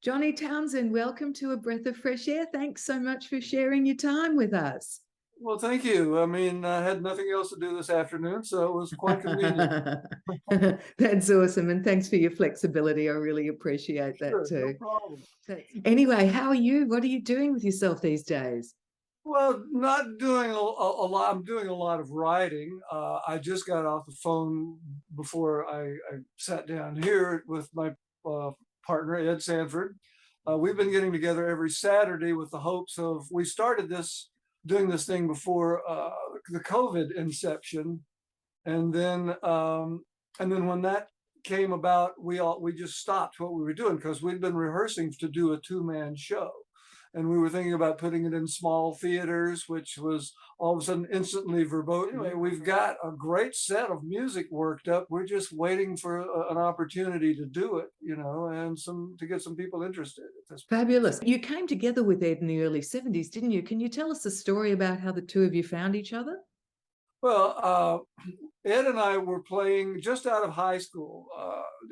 Johnny Townsend, welcome to A Breath of Fresh Air. Thanks so much for sharing your time with us. Well, thank you. I mean, I had nothing else to do this afternoon, so it was quite convenient. That's awesome. And thanks for your flexibility. I really appreciate that Sure, too. no problem. Anyway, how are you? What are you doing with yourself these days? Well, not doing a lot. I'm doing a lot of writing. I just got off the phone before I sat down here with my partner, Ed Sanford. We've been getting together every Saturday with the hopes of, we started doing this thing before the COVID inception. And then when that came about, we just stopped what we were doing because we'd been rehearsing to do a two-man show. And we were thinking about putting it in small theaters, which was all of a sudden instantly verboten. Anyway, we've got a great set of music worked up. We're just waiting for an opportunity to do it, and to get some people interested at this point. Fabulous. You came together with Ed in the early 70s, didn't you? Can you tell us a story about how the two of you found each other? Well, Ed and I were playing just out of high school.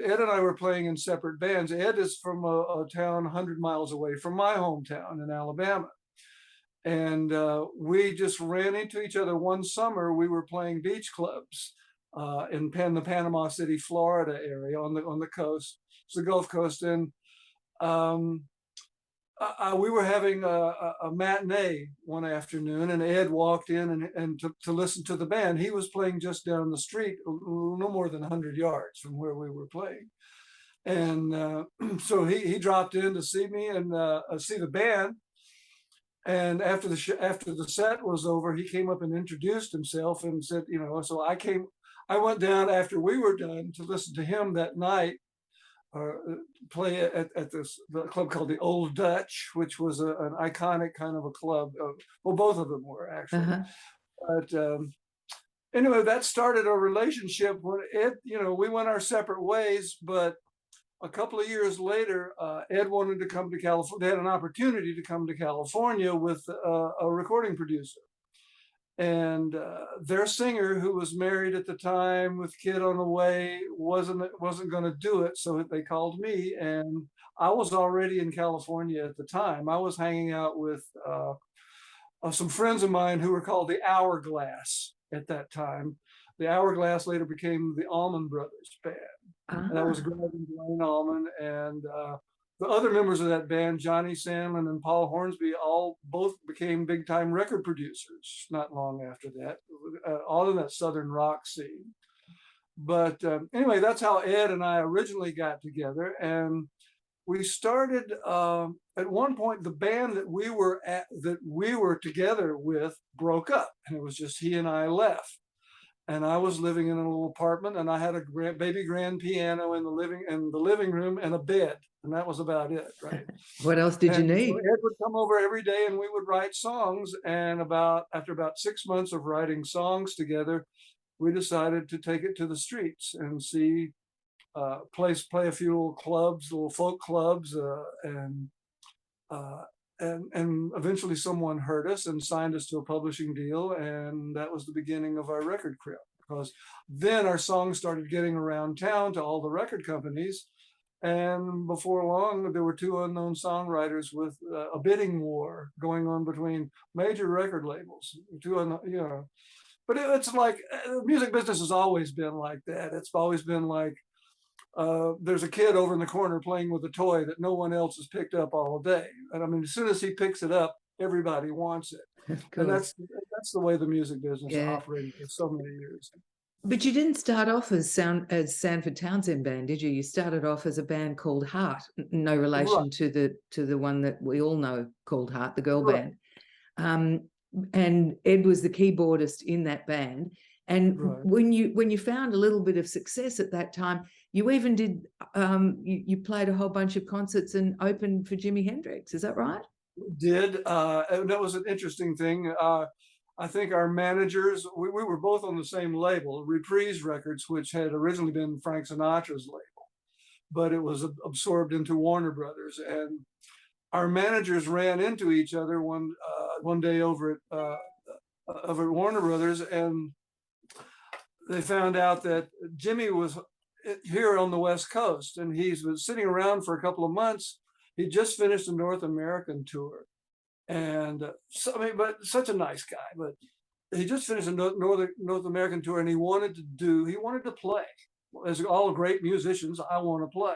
Ed and I were playing in separate bands. Ed is from a town 100 miles away from my hometown in Alabama. And we just ran into each other one summer. We were playing beach clubs in the Panama City, Florida area on the coast. It's the Gulf Coast. And we were having a matinee one afternoon, and Ed walked in and to listen to the band. He was playing just down the street, no more than 100 yards from where we were playing. And so he dropped in to see me and see the band. And after the set was over, he came up and introduced himself and said, so I went down after we were done to listen to him that night. Play at the club called the Old Dutch, which was an iconic kind of a club. Well, both of them were actually. But anyway, that started a relationship. When we went our separate ways. But a couple of years later, Ed wanted to come to California. They had an opportunity to come to California with a recording producer. And their singer, who was married at the time with kid on the way, wasn't going to do it. So they called me, and I was already in California at the time. I was hanging out with some friends of mine who were called the Hourglass at that time. The Hourglass later became the Allman Brothers Band. And that was Greg and Dwayne Allman, and the other members of that band, Johnny Sandlin and Paul Hornsby, both became big-time record producers not long after that, all in that Southern rock scene. But anyway, that's how Ed and I originally got together. And we started, at one point, the band that we were together with broke up, and it was just he and I left. And I was living in a little apartment, and I had a baby grand piano in the living room and a bed. And that was about it, right? What else did you need? So Ed would come over every day and we would write songs. And after about 6 months of writing songs together, we decided to take it to the streets and play a few little clubs, little folk clubs, and eventually someone heard us and signed us to a publishing deal. And that was the beginning of our record career, because then our songs started getting around town to all the record companies. And before long, there were two unknown songwriters with a bidding war going on between major record labels. But it's like the music business has always been like that. It's always been like there's a kid over in the corner playing with a toy that no one else has picked up all day. And I mean, as soon as he picks it up, everybody wants it. And that's the way the music business operated for so many years. But you didn't start off as Sanford-Townsend Band, did you? You started off as a band called Heart, no relation to the one that we all know called Heart, the girl band. And Ed was the keyboardist in that band. And when you found a little bit of success at that time, you even did you played a whole bunch of concerts and opened for Jimi Hendrix. Is that right? Did and that was an interesting thing. I think our managers, we were both on the same label, Reprise Records, which had originally been Frank Sinatra's label, but it was absorbed into Warner Brothers. And our managers ran into each other one day over at Warner Brothers, and they found out that Jimmy was here on the West Coast, and he was sitting around for a couple of months, He just finished a North American tour, and so, I mean, but such a nice guy. But he just finished a North American tour, and he wanted to play. As all great musicians, I want to play.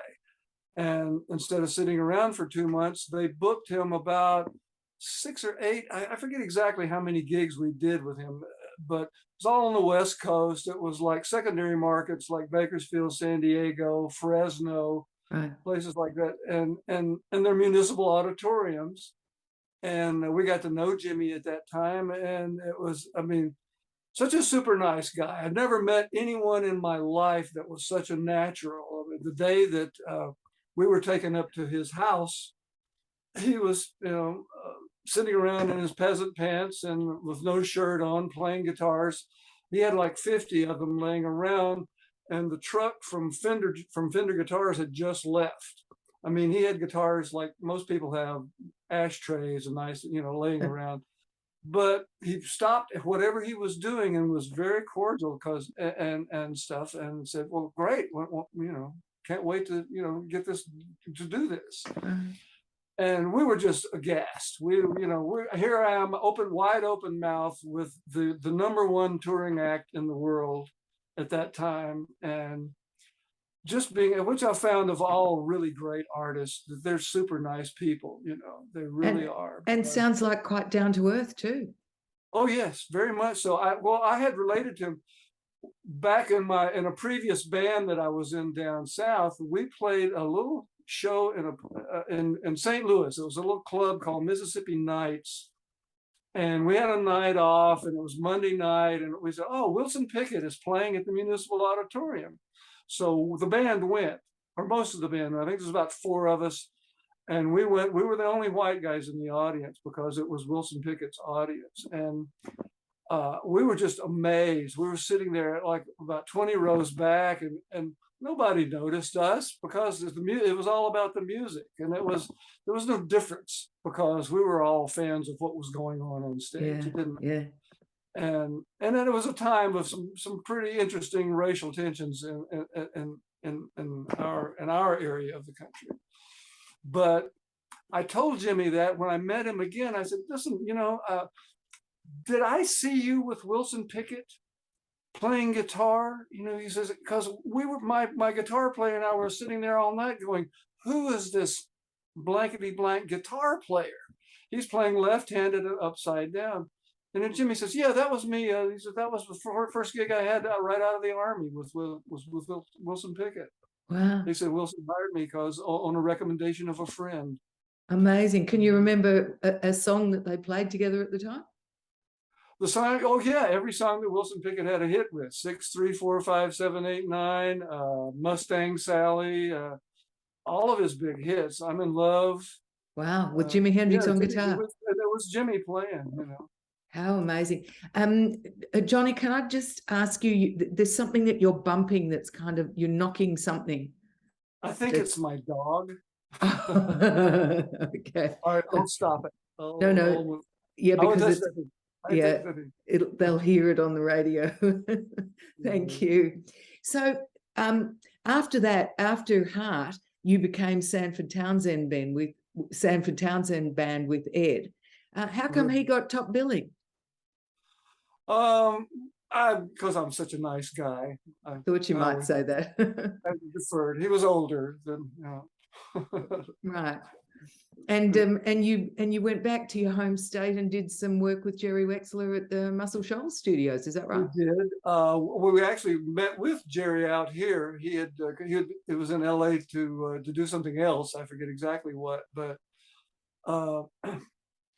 And instead of sitting around for 2 months, they booked him about 6 or 8. I forget exactly how many gigs we did with him, but it was all on the West Coast. It was like secondary markets like Bakersfield, San Diego, Fresno, Right. places like that, and their municipal auditoriums. And we got to know Jimmy at that time, and it was, I mean, such a super nice guy. I'd never met anyone in my life that was such a natural. I mean, the day that we were taken up to his house, he was, sitting around in his peasant pants and with no shirt on, playing guitars. He had like 50 of them laying around, and the truck from Fender Guitars had just left. I mean, he had guitars like most people have, ashtrays and nice, laying around. But he stopped whatever he was doing and was very cordial and stuff, and said, "Well, great, well, can't wait to get this to do this." And we were just aghast. Here I am, wide open mouth, with the #1 touring act in the world at that time, and just being, which I found of all really great artists, that they're super nice people. They really are. And sounds like quite down to earth too. Oh yes, very much so. I had related to him back in a previous band that I was in down south. We played a little show in St. Louis. It was a little club called Mississippi Nights, and we had a night off, and it was Monday night, and we said, "Oh, Wilson Pickett is playing at the Municipal Auditorium." So the band went, or most of the band. I think there's about 4 of us, and we went. We were the only white guys in the audience because it was Wilson Pickett's audience, and we were just amazed. We were sitting there like about 20 rows back, and nobody noticed us because it was all about the music, and there was no difference because we were all fans of what was going on stage. Yeah. And then it was a time of some pretty interesting racial tensions in our area of the country. But I told Jimmy that when I met him again, I said, "Listen, did I see you with Wilson Pickett playing guitar?" He says, because my guitar player and I were sitting there all night going, "Who is this blankety blank guitar player? He's playing left-handed and upside down." And then Jimmy says, "Yeah, that was me." He said, "That was the first gig I had right out of the Army was with Wilson Pickett." Wow. He said Wilson hired me because on a recommendation of a friend. Amazing. Can you remember a song that they played together at the time? The song, oh yeah, every song that Wilson Pickett had a hit with: 6, 3, 4, 5, 7, 8, 9, Mustang Sally, all of his big hits. I'm in Love. Wow, with Jimi Hendrix on guitar. There was Jimmy playing, How amazing. Johnny, can I just ask you, there's something that you're bumping that's kind of, you're knocking something. I think it's my dog. Okay. All right, don't stop it. No. Yeah, because they'll hear it on the radio. Thank you. So after that, after Heart, you became Sanford-Townsend Band with Ed. How come he got top billing? Because I'm such a nice guy. I thought you might say that. I deferred. He was older than, Right. And you went back to your home state and did some work with Jerry Wexler at the Muscle Shoals Studios. Is that right? We did. We actually met with Jerry out here. It was in LA to do something else. I forget exactly what, but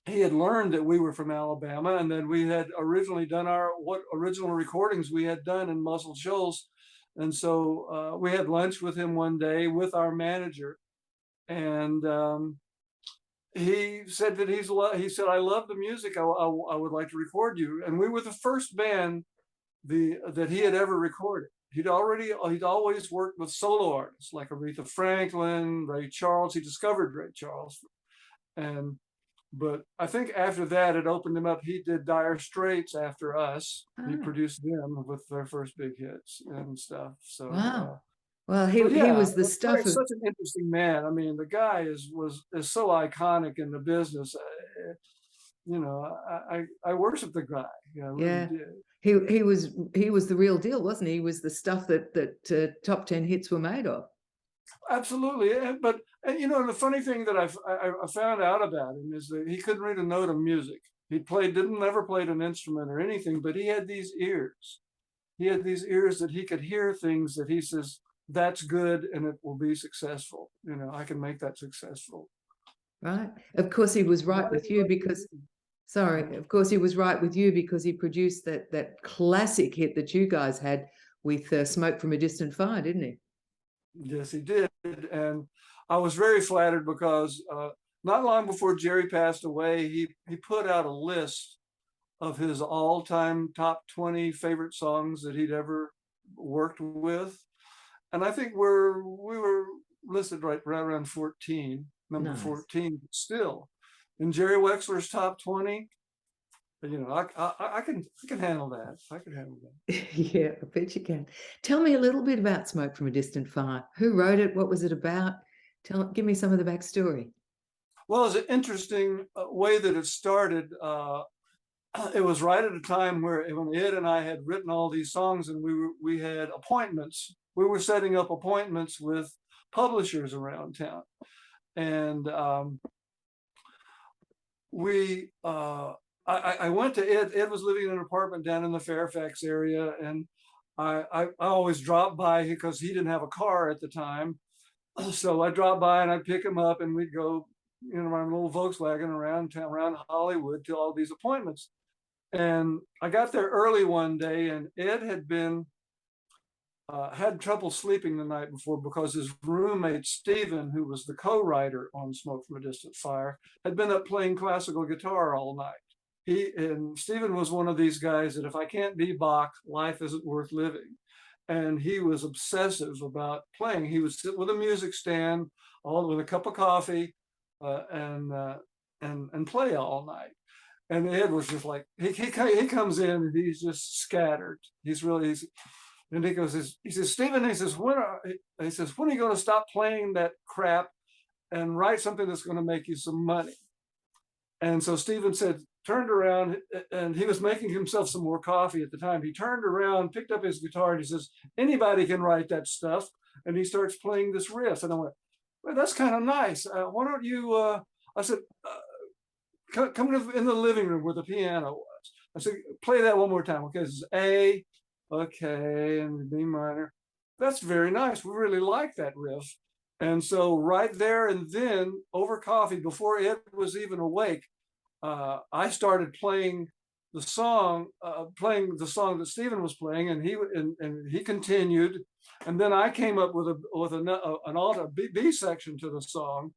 he had learned that we were from Alabama, and then we had originally done what original recordings we had done in Muscle Shoals. And so we had lunch with him one day with our manager, and he said that he said, "I love the music. I would like to record you." And we were the first band that he had ever recorded. He'd always worked with solo artists like Aretha Franklin, Ray Charles. He discovered Ray Charles, but I think after that it opened him up. He did Dire Straits after us. He produced them with their first big hits and stuff. So wow. Well, But he yeah, was the stuff Greg's of such an interesting man. I mean, the guy is so iconic in the business. You know, I worship the guy. Yeah, I really yeah. did. He was the real deal, wasn't he? He was the stuff that top 10 hits were made of. Absolutely. But you know, the funny thing that I found out about him is that he couldn't read a note of music. He didn't never played an instrument or anything, but he had these ears. He had these ears that he could hear things that he says, that's good and it will be successful. You know, I can make that successful. Right. Of course, he was right Not with you everybody because, can. sorry, of course, he was right with you because he produced that classic hit that you guys had with Smoke from a Distant Fire, didn't he? Yes, he did. And I was very flattered because not long before Jerry passed away, he put out a list of his all-time top 20 favorite songs that he'd ever worked with. And I think we were listed right around 14, number Nice. 14 still. In Jerry Wexler's top 20, you know, I can handle that. I can handle that. Yeah, I bet you can. Tell me a little bit about Smoke from a Distant Fire. Who wrote it? What was it about? Give me some of the backstory. Well, it's an interesting way that it started. It was right at a time where when Ed and I had written all these songs and we had appointments. We were setting up appointments with publishers around town, and we I went to Ed. Ed was living in an apartment down in the Fairfax area, and I always dropped by because he didn't have a car at the time. So I dropped by and I'd pick him up and we'd go, you know, my little Volkswagen around town, around Hollywood to all these appointments. And I got there early one day, and Ed had been had trouble sleeping the night before because his roommate Stephen, who was the co-writer on Smoke from a Distant Fire, had been up playing classical guitar all night. And Stephen was one of these guys that if I can't be Bach, life isn't worth living. And he was obsessive about playing. He would sit with a music stand, all with a cup of coffee, and play all night. And Ed was just like, he comes in and he's just scattered. And he goes, he says, Stephen, he says, when are you going to stop playing that crap and write something that's going to make you some money? And so Stephen turned around, and he was making himself some more coffee at the time. He turned around, picked up his guitar, and he says, anybody can write that stuff. And he starts playing this riff. And I went, well, that's kind of nice. Why don't you, I said, come in the living room where the piano was. I said, play that one more time. Okay, this is A, okay, and B minor. That's very nice. We really like that riff. And so right there and then, over coffee, before Ed was even awake, I started playing the song that Stephen was playing, and he continued, and then I came up with an alt B section to the song,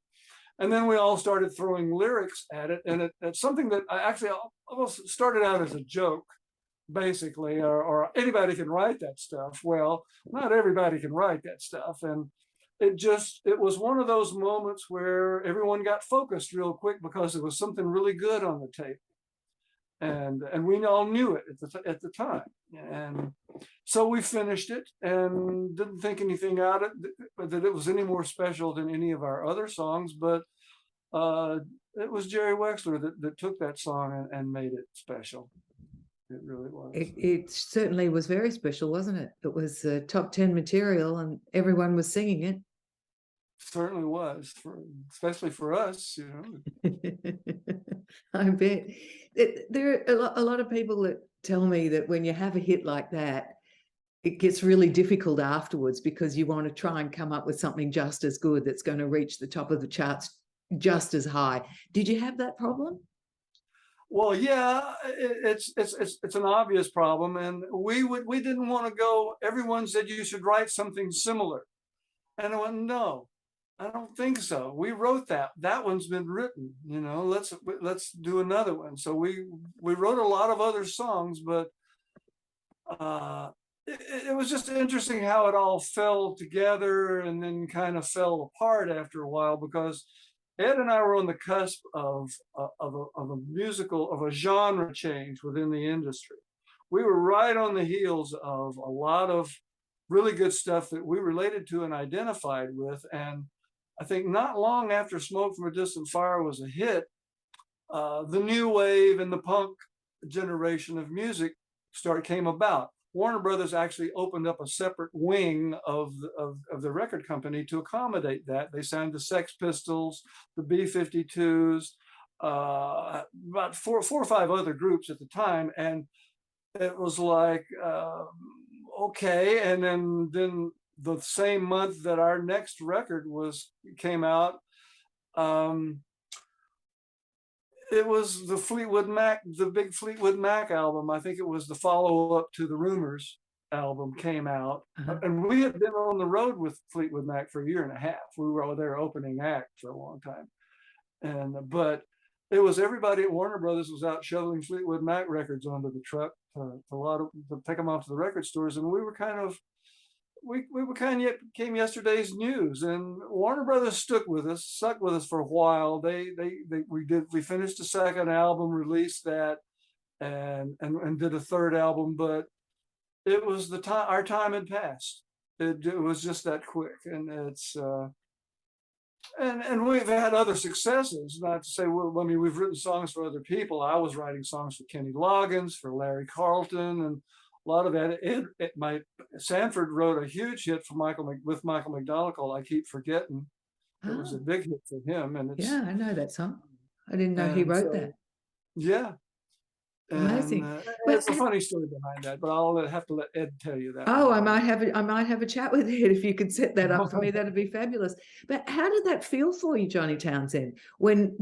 and then we all started throwing lyrics at it, and it's something that I actually almost started out as a joke, basically, or anybody can write that stuff. Well, not everybody can write that stuff, and it was one of those moments where everyone got focused real quick because there was something really good on the tape, and we all knew it at the time, and so we finished it and didn't think anything out of it, that it was any more special than any of our other songs, but it was Jerry Wexler that took that song and made it special. It really was. It certainly was very special, wasn't it? It was top 10 material and everyone was singing it. Certainly was, especially for us, you know. I bet. There are a lot of people that tell me that when you have a hit like that, it gets really difficult afterwards because you want to try and come up with something just as good that's going to reach the top of the charts just as high. Did you have that problem? Well, yeah, it's an obvious problem, and we didn't want to go. Everyone said you should write something similar, and I went, no, I don't think so. We wrote that. That one's been written. You know, let's do another one. So we wrote a lot of other songs, but it was just interesting how it all fell together and then kind of fell apart after a while, because Ed and I were on the cusp of a genre change within the industry. We were right on the heels of a lot of really good stuff that we related to and identified with. And I think not long after Smoke from a Distant Fire was a hit, the new wave and the punk generation of music came about. Warner Brothers actually opened up a separate wing of the record company to accommodate that. They signed the Sex Pistols, the B-52s, about four or five other groups at the time, and it was like, okay. And then the same month that our next record came out, it was the Fleetwood Mac, the big Fleetwood Mac album. I think it was the follow-up to the Rumors album came out. And we had been on the road with Fleetwood Mac for a year and a half. We were their opening act for a long time. But it was everybody at Warner Brothers was out shoveling Fleetwood Mac records onto the truck to take them off to the record stores. And we were kind of became yesterday's news, and Warner Brothers stuck with us for a while. We finished the second album, released that, and did a third album, but it was our time had passed. It was just that quick, and it's and we've had other successes. Not to say, well, I mean, we've written songs for other people. I was writing songs for Kenny Loggins, for Larry Carlton, and a lot of that. Sanford wrote a huge hit for with Michael McDonald called "I Keep Forgetting." It was a big hit for him, and yeah, I know that song. I didn't know he wrote that. Yeah, amazing. It's a funny story behind that, but I'll have to let Ed tell you that. Oh, I might have a chat with Ed if you could set that up for me. That'd be fabulous. But how did that feel for you, Johnny Townsend? When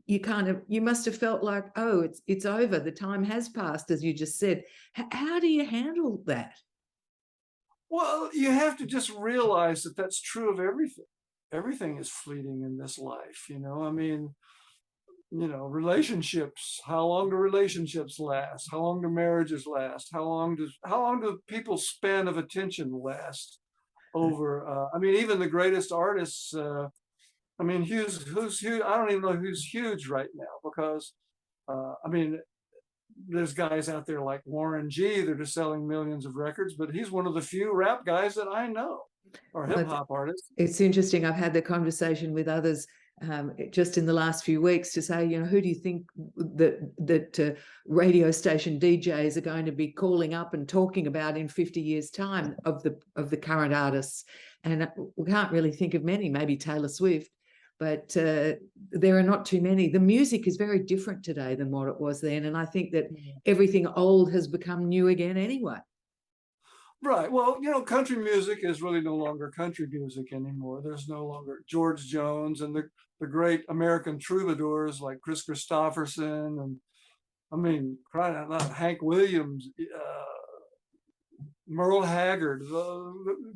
you must have felt like, oh, it's over. The time has passed, as you just said. How do you handle that? Well, you have to just realize that that's true of everything. Everything is fleeting in this life. I mean, relationships, how long do relationships last? How long do marriages last? How long do people's span of attention last over? I mean, even the greatest artists, I mean, who's huge? I don't even know who's huge right now, because I mean, there's guys out there like Warren G that are selling millions of records, but he's one of the few rap guys that I know, or hip hop artists. It's interesting. I've had the conversation with others just in the last few weeks to say, who do you think that radio station DJs are going to be calling up and talking about in 50 years' time of the current artists? And we can't really think of many. Maybe Taylor Swift, but there are not too many. The music is very different today than what it was then, and I think that everything old has become new again anyway. Right. Well, country music is really no longer country music anymore. There's no longer George Jones and the great American troubadours like Chris Christopherson, and I mean, crying out loud, Hank Williams, Merle Haggard,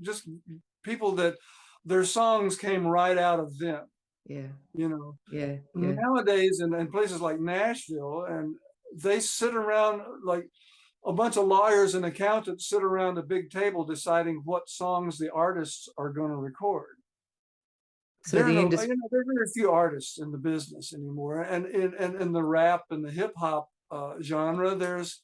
just people that their songs came right out of them. Yeah. Yeah. Nowadays, in places like Nashville, and they sit around like a bunch of lawyers and accountants sit around a big table deciding what songs the artists are going to record. So there are very few artists in the business anymore, and in the rap and the hip hop genre, there's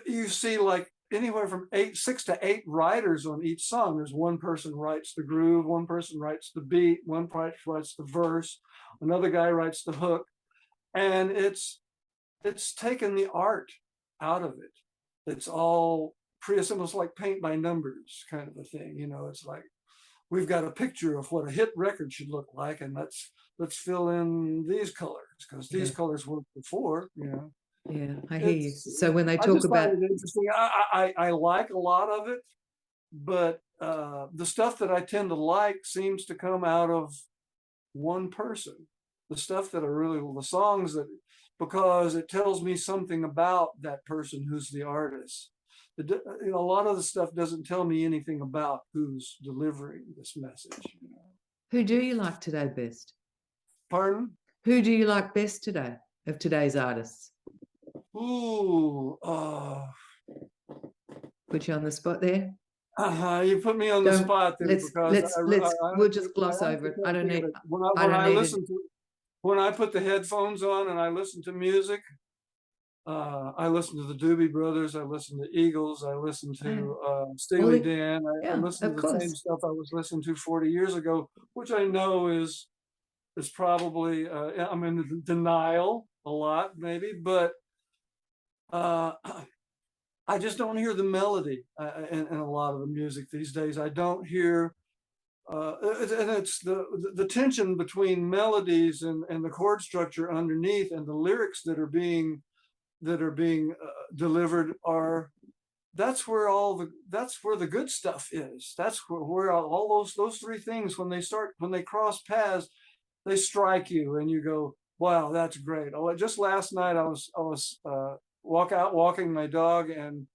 you see like anywhere from 6 to 8 writers on each song. There's one person writes the groove, one person writes the beat, one person writes the verse, another guy writes the hook, and it's taken the art out of it. It's all it's almost like paint by numbers kind of a thing. It's like, we've got a picture of what a hit record should look like, and let's fill in these colors because these colors worked before. Yeah, I hear you. So when they talk about it interesting, I like a lot of it, but the stuff that I tend to like seems to come out of one person. The stuff that are really the songs that, because it tells me something about that person who's the artist. A lot of the stuff doesn't tell me anything about who's delivering this message. Who do you like today best? Pardon? Who do you like best today of today's artists? Ooh, put you on the spot there. You put me on the spot there, we'll just gloss over it. I don't need. When I put the headphones on and I listen to music, I listen to the Doobie Brothers. I listen to Eagles. I listen Oh, to well, Steely Dan. I yeah, listen of to the same course. stuff I was listening to 40 years ago, which I know is probably I'm in denial a lot, maybe, but uh, I just don't hear the melody in a lot of the music these days. I don't hear, and it's the tension between melodies and the chord structure underneath and the lyrics that are being delivered are that's where the good stuff is. That's where all those three things when they cross paths, they strike you and you go, wow, that's great. Oh, just last night I was walking my dog and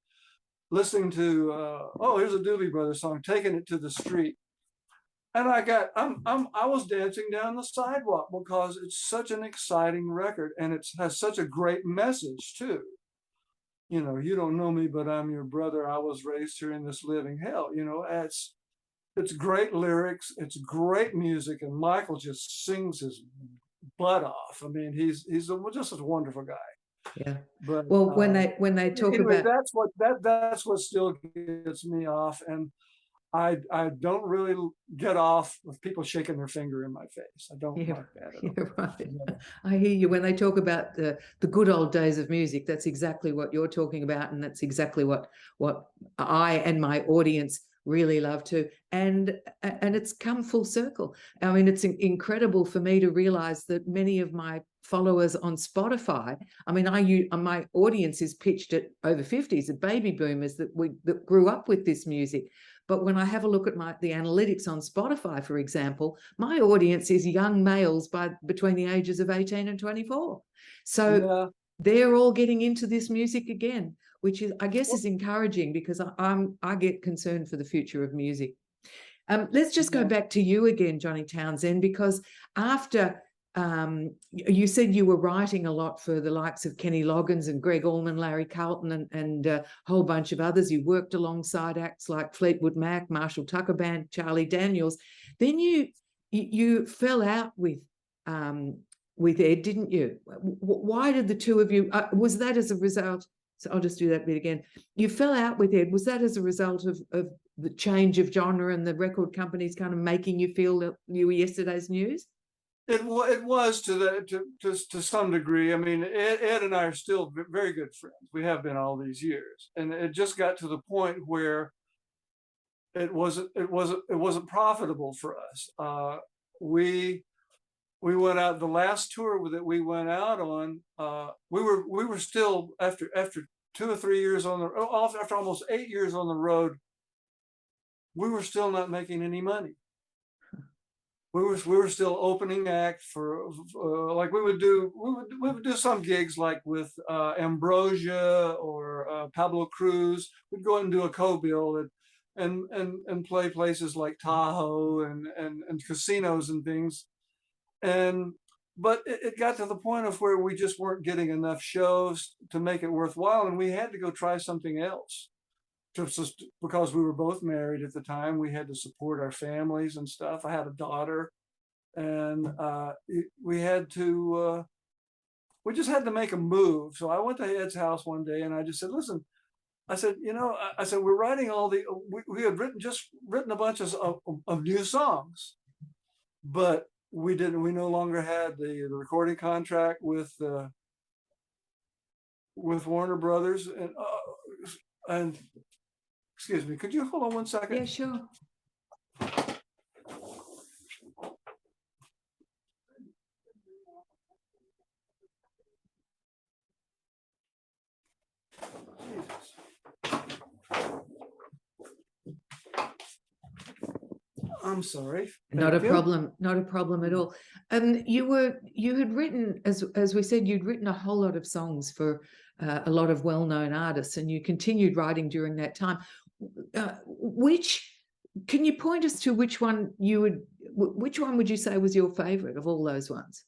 listening to oh, here's a Doobie Brothers song, taking it to the street. And I was dancing down the sidewalk because it's such an exciting record and it has such a great message too. You know, you don't know me, but I'm your brother. I was raised here in this living hell. You know, it's great lyrics, it's great music, and Michael just sings his butt off. I mean, just a wonderful guy. Yeah. But Well, when they talk anyway, about, that's what still gets me off, and I don't really get off with people shaking their finger in my face. I don't yeah, like that at all. yeah, right. Yeah. I hear you. When they talk about the good old days of music, that's exactly what you're talking about, and that's exactly what I and my audience really love too. And it's come full circle. I mean, it's incredible for me to realize that many of my followers on Spotify, I mean, my audience is pitched at over 50s, at baby boomers that grew up with this music. But when I have a look at the analytics on Spotify, for example, my audience is young males between the ages of 18 and 24. So Yeah. they're all getting into this music again, which is, I guess, Well, is encouraging because I get concerned for the future of music. Let's just go yeah. back to you again, Johnny Townsend, because after you said you were writing a lot for the likes of Kenny Loggins and Greg Allman, Larry Carlton, and a whole bunch of others. You worked alongside acts like Fleetwood Mac, Marshall Tucker Band, Charlie Daniels. Then you fell out with Ed, didn't you? Why did the two of you? Was that as a result? So I'll just do that bit again. You fell out with Ed. Was that as a result of the change of genre and the record companies kind of making you feel that you were yesterday's news? It was to some degree. I mean, Ed and I are still very good friends. We have been all these years, and it just got to the point where it wasn't profitable for us. We went out the last tour that we went out on. We were still after 2 or 3 years on after almost 8 years on the road. We were still not making any money. We were still opening act for like we would do some gigs like with Ambrosia or Pablo Cruz. We'd go and do a co-bill and play places like Tahoe and casinos and things. And but it got to the point of where we just weren't getting enough shows to make it worthwhile, and we had to go try something else. Just because we were both married at the time, we had to support our families and stuff. I had a daughter, and we had to. We just had to make a move. So I went to Ed's house one day, and I just said, "Listen," I said, I said, we're writing we had written a bunch of new songs, but we no longer had the recording contract with Warner Brothers, and excuse me, could you hold on one second? Yeah, sure. I'm sorry. Not a problem, not a problem at all. You had written, as we said, you'd written a whole lot of songs for a lot of well-known artists, and you continued writing during that time. Can you point us to which one would you say was your favorite of all those ones?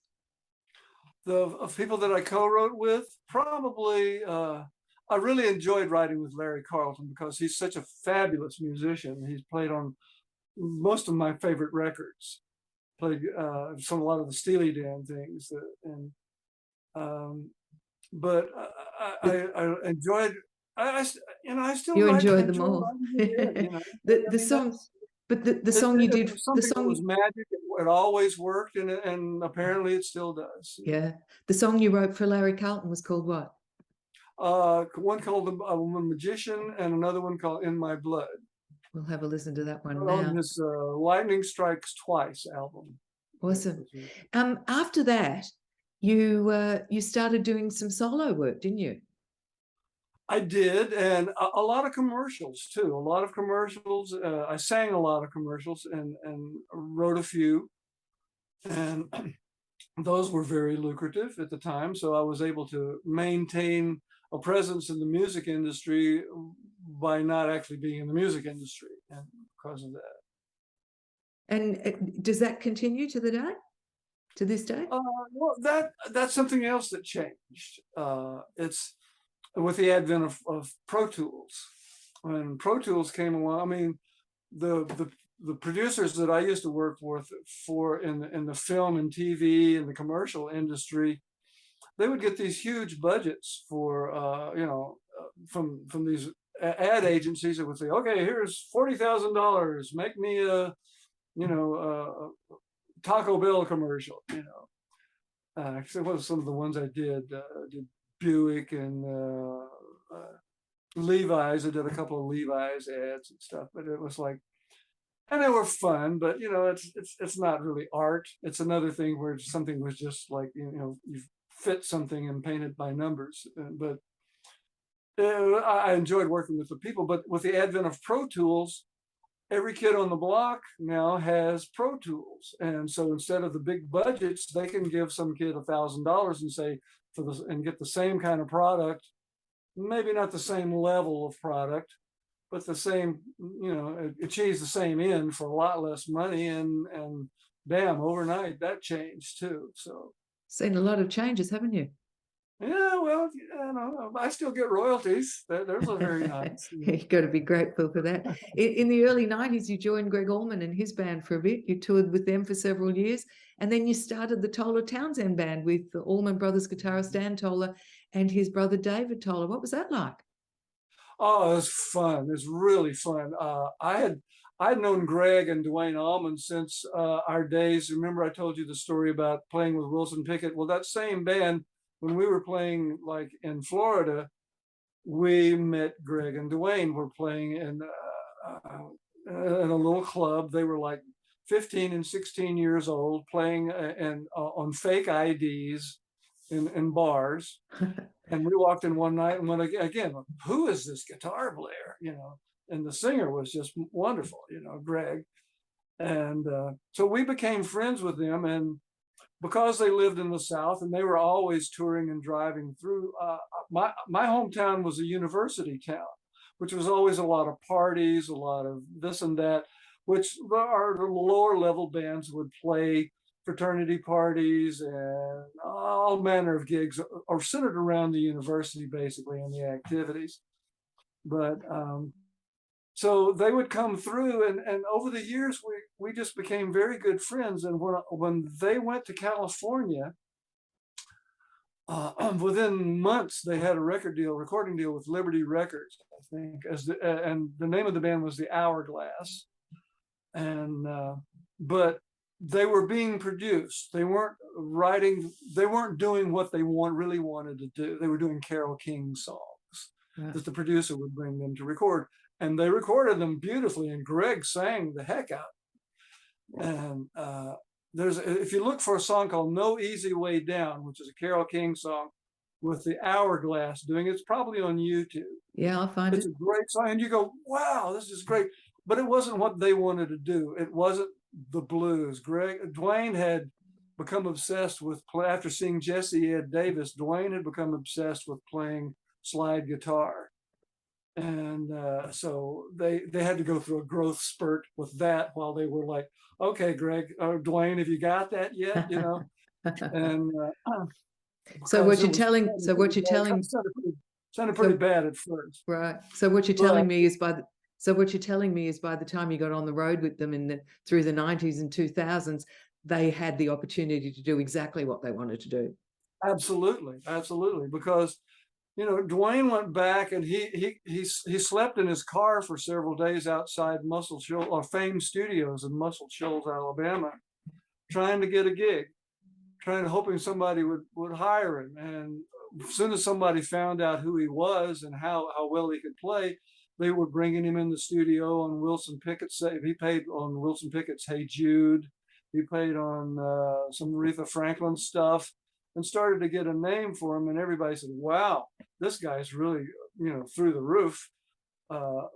Of people that I co-wrote with, probably I really enjoyed writing with Larry Carlton because he's such a fabulous musician. He's played on most of my favorite records, played a lot of the Steely Dan things, but I enjoyed. I still You write. enjoyed them Enjoy all. writing with Ed. I The mean, song, that's but the it, song you it did, was the something that was song, magic. It always worked, and apparently it still does. yeah, the song you wrote for Larry Carlton was called what? One called "The Magician" and another one called "In My Blood" We'll have a listen to that one on now. his "Lightning Strikes Twice" album. Awesome. After that, you started doing some solo work, didn't you? I did, and a lot of commercials too. A lot of commercials. I sang a lot of commercials and wrote a few, and those were very lucrative at the time. So I was able to maintain a presence in the music industry by not actually being in the music industry, and because of that. And does that continue to the day, to this day? Well, that's something else that changed. It's with the advent of Pro Tools. When Pro Tools came along, I mean, the producers that I used to work with for in the film and TV and the commercial industry, they would get these huge budgets for from these ad agencies that would say, okay, here's $40,000, make me a a Taco Bell commercial. So what was some of the ones I did Buick and Levi's. I did a couple of Levi's ads and stuff, but it was like, and they were fun, but it's not really art. It's another thing where something was just like you fit something and painted by numbers. But I enjoyed working with the people. But with the advent of Pro Tools, every kid on the block now has Pro Tools, and so instead of the big budgets, they can give some kid $1,000 and say and get the same kind of product, maybe not the same level of product, but the same, achieves the same end for a lot less money, and bam, overnight that changed too. So Seen a lot of changes, haven't you? yeah, well, I still get royalties. Those are very nice. You've got to be grateful for that. In the early 90s, you joined Greg Allman and his band for a bit. You toured with them for several years. And then you started the Townsend Band with the Allman Brothers guitarist Dan Toller and his brother David Toller. What was that like? Oh, it was fun. It was really fun. I'd known Greg and Dwayne Allman since our days. Remember, I told you the story about playing with Wilson Pickett. Well, that same band, when we were playing like in Florida, we met Greg and Dwayne. Were playing in a little club. They were like 15 and 16 years old, playing and on fake IDs in bars. And we walked in one night and went again, who is this guitar player? And the singer was just wonderful, Greg. And so we became friends with them. And because they lived in the South and they were always touring and driving through, my hometown was a university town, which was always a lot of parties, a lot of this and that, which our lower level bands would play fraternity parties and all manner of gigs are centered around the university, basically, and the activities. But so they would come through, and over the years, we just became very good friends. And when they went to California, within months, they had a recording deal with Liberty Records, I think, and the name of the band was the Hourglass. And but they were being produced. They weren't writing. They weren't doing what they really wanted to do. They were doing Carole King songs that the producer would bring them to record, and they recorded them beautifully. And Greg sang the heck out. And if you look for a song called "No Easy Way Down," which is a Carole King song with the Hourglass doing it, it's probably on YouTube. Yeah, I'll find it. It's a great song, and you go, "Wow, this is great." But it wasn't what they wanted to do. It wasn't the blues. Dwayne had become obsessed with after seeing Jesse Ed Davis. Dwayne had become obsessed with playing slide guitar, and so they had to go through a growth spurt with that while they were like, "Okay, Dwayne, have you got that yet?" And so what you're telling sounded pretty bad at first, right? So what you're telling me is by the time you got on the road with them through the 90s and 2000s, they had the opportunity to do exactly what they wanted to do. Absolutely, because Dwayne went back and he slept in his car for several days outside Muscle Shoals or Fame Studios in Muscle Shoals, Alabama, trying to get a gig, hoping somebody would hire him. And as soon as somebody found out who he was and how well he could play, they were bringing him in the studio on Wilson Pickett's. He played on Wilson Pickett's "Hey Jude." He played on some Aretha Franklin stuff, and started to get a name for him. And everybody said, "Wow, this guy's really through the roof.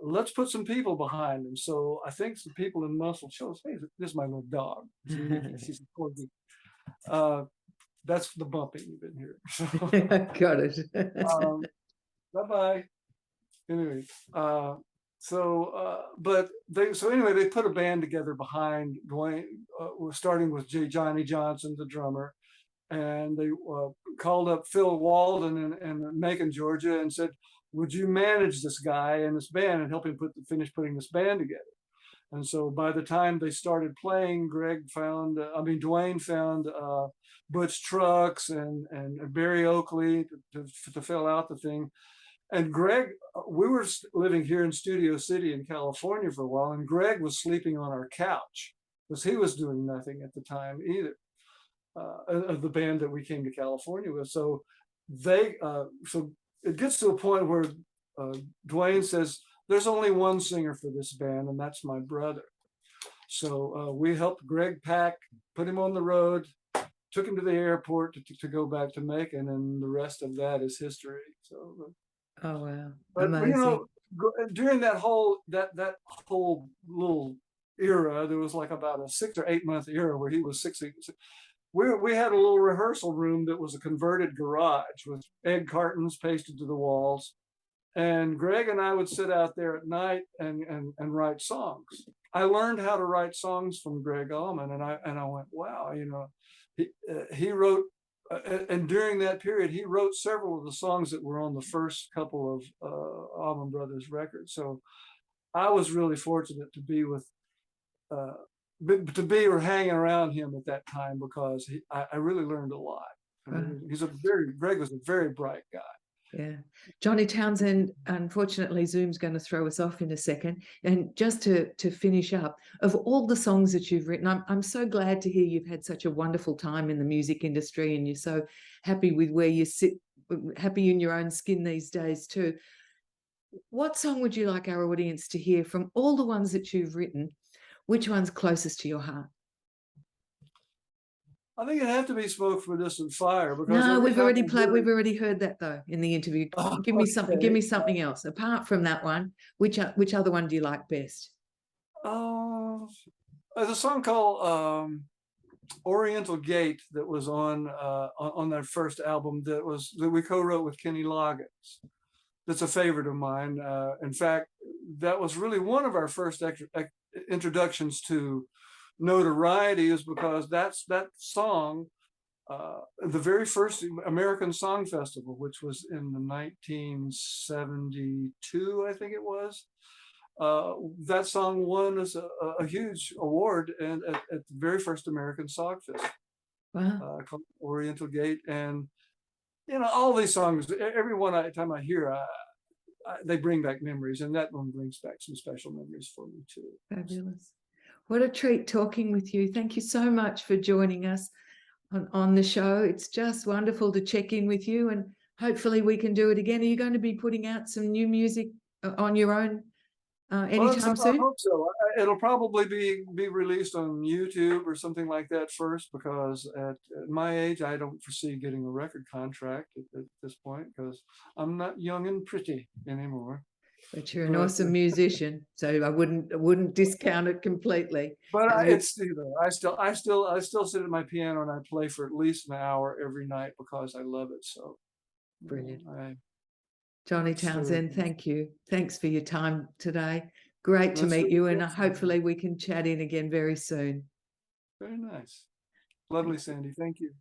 Let's put some people behind him." So I think some people in Muscle Shoals. Hey, this is my little dog. She's a corgi. That's the bumping you've been here. So, got it. bye-bye. Anyway, but anyway, they put a band together behind Dwayne, starting with Johnny Johnson, the drummer, and they called up Phil Walden in Macon, Georgia, and said, "Would you manage this guy and this band and help him finish putting this band together?" And so by the time they started playing, Dwayne found Butch Trucks and Barry Oakley to fill out the thing. And Greg, we were living here in Studio City in California for a while, and Greg was sleeping on our couch because he was doing nothing at the time either, of the band that we came to California with. So so it gets to a point where Dwayne says, "There's only one singer for this band, and that's my brother." So we helped Greg pack, put him on the road, took him to the airport to go back to Macon, and the rest of that is history. So. Oh wow! But Amazing. During that whole little era, there was like about a 6 or 8 month era where he was 60. We had a little rehearsal room that was a converted garage with egg cartons pasted to the walls, and Greg and I would sit out there at night and write songs. I learned how to write songs from Greg Allman, and I went, wow, he wrote. And during that period, he wrote several of the songs that were on the first couple of Allman Brothers records. So I was really fortunate to be hanging around him at that time, because I really learned a lot. Greg was a very bright guy. Yeah. Johnny Townsend, unfortunately, Zoom's going to throw us off in a second. And just to finish up, of all the songs that you've written, I'm so glad to hear you've had such a wonderful time in the music industry, and you're so happy with where you sit, happy in your own skin these days too. What song would you like our audience to hear from all the ones that you've written? Which one's closest to your heart? I think it'd have to be "Smoke from a Distant Fire." Because no, we've already played. We've already heard that though in the interview. Give me something. Give me something else apart from that one. Which other one do you like best? There's a song called "Oriental Gate" that was on that first album that we co-wrote with Kenny Loggins. That's a favorite of mine. In fact, that was really one of our first introductions to notoriety, is because that song, the very first American Song Festival, which was in 1972, I think it was, that song won us a huge award and at the very first American Song Festival. Wow. Called Oriental Gate. And all these songs, every one time I hear, they bring back memories, and that one brings back some special memories for me too. Fabulous. What a treat talking with you. Thank you so much for joining us on the show. It's just wonderful to check in with you, and hopefully we can do it again. Are you going to be putting out some new music on your own anytime soon? I hope so. It'll probably be released on YouTube or something like that first, because at my age, I don't foresee getting a record contract at this point, because I'm not young and pretty anymore. But you're an awesome musician, so I wouldn't discount it completely. But I still sit at my piano and I play for at least an hour every night because I love it so. Brilliant. Johnny Townsend, thank you. Thanks for your time today. Great to meet you, and hopefully we can chat in again very soon. Very nice. Lovely, Sandy. Thank you.